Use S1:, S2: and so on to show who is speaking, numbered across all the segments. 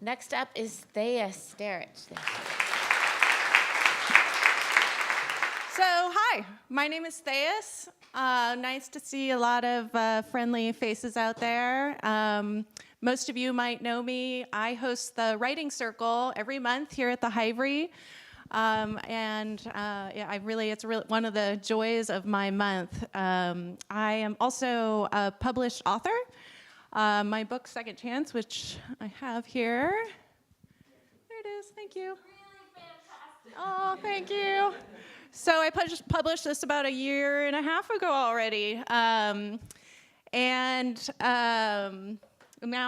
S1: Next up is Derich.
S2: So, hi, my name is Theus. Nice to see a lot of friendly faces out there. Most of you might know me. I host the writing circle every month here at the Hivery. It's really one of the joys of my month. I am also a published author. My book, Second Chance, which I have here. There it is, thank you.
S1: Really fantastic.
S2: Oh, thank you. So I published this about a year and a half ago already. Now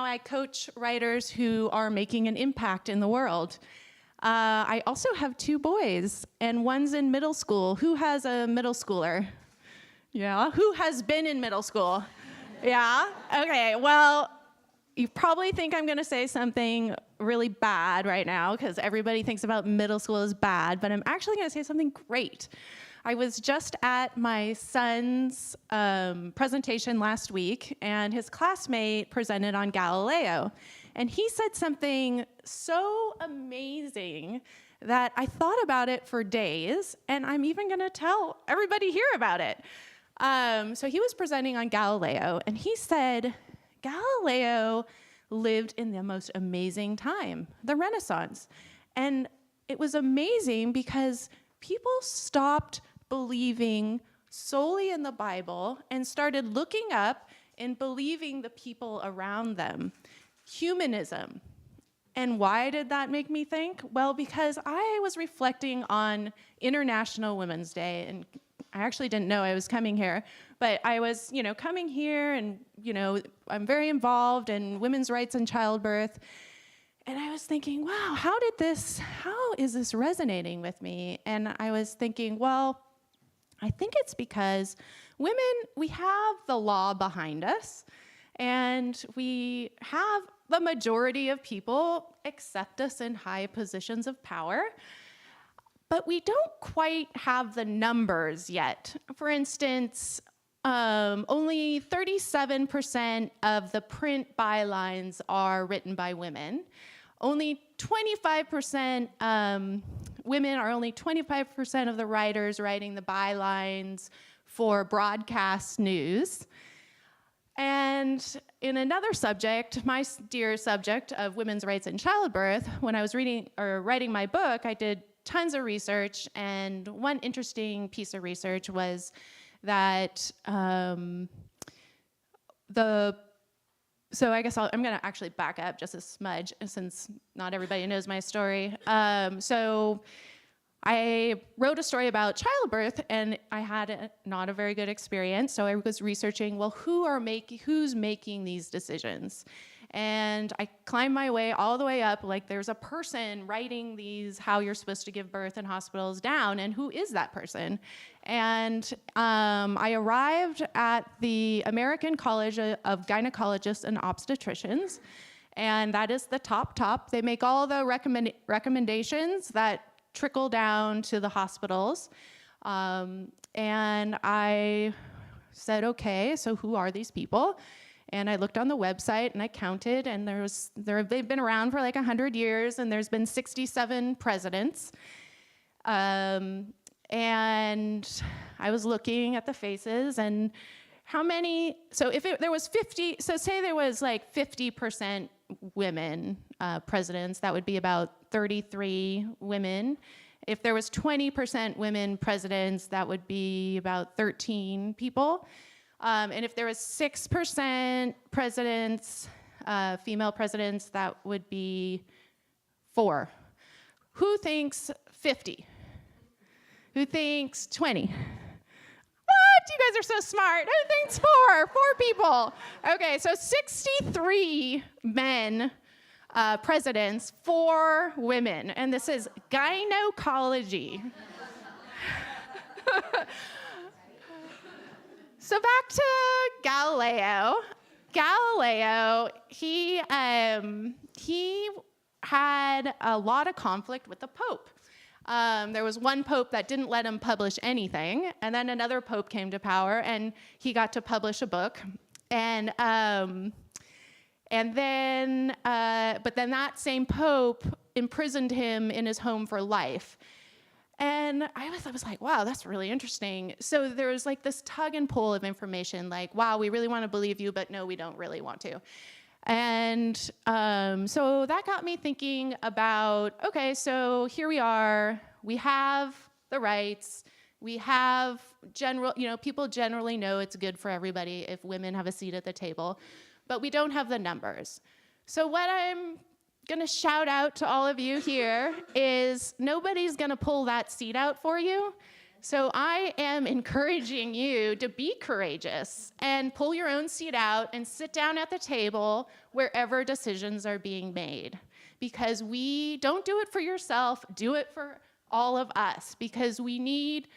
S2: I coach writers who are making an impact in the world. I also have 2 boys, and one's in middle school. Who has a middle schooler? Yeah, who has been in middle school? Yeah, okay, well, you probably think I'm gonna say something really bad right now because everybody thinks about middle school as bad, but I'm actually gonna say something great. I was just at my son's presentation last week, and his classmate presented on Galileo. And he said something so amazing that I thought about it for days, and I'm even gonna tell everybody here about it. So he was presenting on Galileo, and he said, Galileo lived in the most amazing time, the Renaissance. And it was amazing because people stopped believing solely in the Bible and started looking up and believing the people around them. Humanism. And why did that make me think? Well, because I was reflecting on International Women's Day, and I actually didn't know I was coming here, but I was, coming here, and, I'm very involved in women's rights and childbirth. And I was thinking, wow, how is this resonating with me? And I was thinking, well, I think it's because women, we have the law behind us, and we have the majority of people accept us in high positions of power. But we don't quite have the numbers yet. For instance, only 37% of the print bylines are written by women. Only 25%, women are only 25% of the writers writing the bylines for broadcast news. And in another subject, my dear subject of women's rights and childbirth, when I was writing my book, I did tons of research, and one interesting piece of research was that I'm going to actually back up just a smudge since not everybody knows my story. So I wrote a story about childbirth, and I had not a very good experience, so I was researching, well, who's making these decisions? And I climbed my way all the way up, like there's a person writing these how you're supposed to give birth in hospitals down, and who is that person? And I arrived at the American College of Gynecologists and Obstetricians, and that is the top. They make all the recommendations that trickle down to the hospitals. And I said, okay, so who are these people? And I looked on the website and I counted, and they've been around for like 100 years, and there's been 67 presidents. And I was looking at the faces, and how many, so there was 50, so say there was like 50% women presidents, that would be about 33 women. If there was 20% women presidents, that would be about 13 people. And if there was 6% presidents, female presidents, that would be 4. Who thinks 50? Who thinks 20? What? You guys are so smart. Who thinks 4? 4 people. Okay, so 63 men presidents, 4 women. And this is gynecology. So back to Galileo. He had a lot of conflict with the Pope. There was one pope that didn't let him publish anything, and then another pope came to power, and he got to publish a book. And And then, but then that same Pope imprisoned him in his home for life. And I was like, wow, that's really interesting. So there was like this tug and pull of information, like, wow, we really want to believe you, but no, we don't really want to. And so that got me thinking about, okay, so here we are, we have the rights, we have people generally know it's good for everybody if women have a seat at the table, but we don't have the numbers. So what I'm gonna shout out to all of you here is nobody's gonna pull that seat out for you. So I am encouraging you to be courageous and pull your own seat out and sit down at the table wherever decisions are being made. Because we don't do it for yourself, do it for all of us, because we need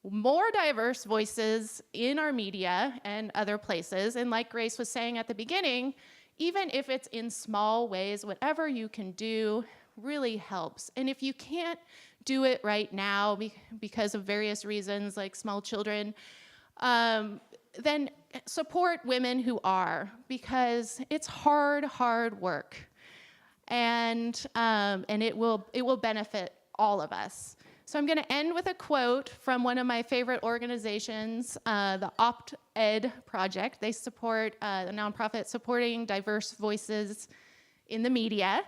S2: more diverse voices in our media and other places. And like Grace was saying at the beginning, even if it's in small ways, whatever you can do really helps. And if you can't do it right now because of various reasons, like small children, then support women who are, because it's hard work, and it will benefit all of us. So I'm going to end with a quote from one of my favorite organizations, the Opt-Ed Project. They support the nonprofit supporting diverse voices in the media.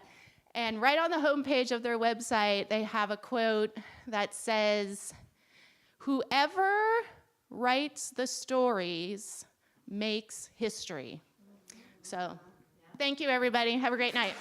S2: And right on the homepage of their website, they have a quote that says, "Whoever writes the stories makes history." So thank you, everybody. Have a great night.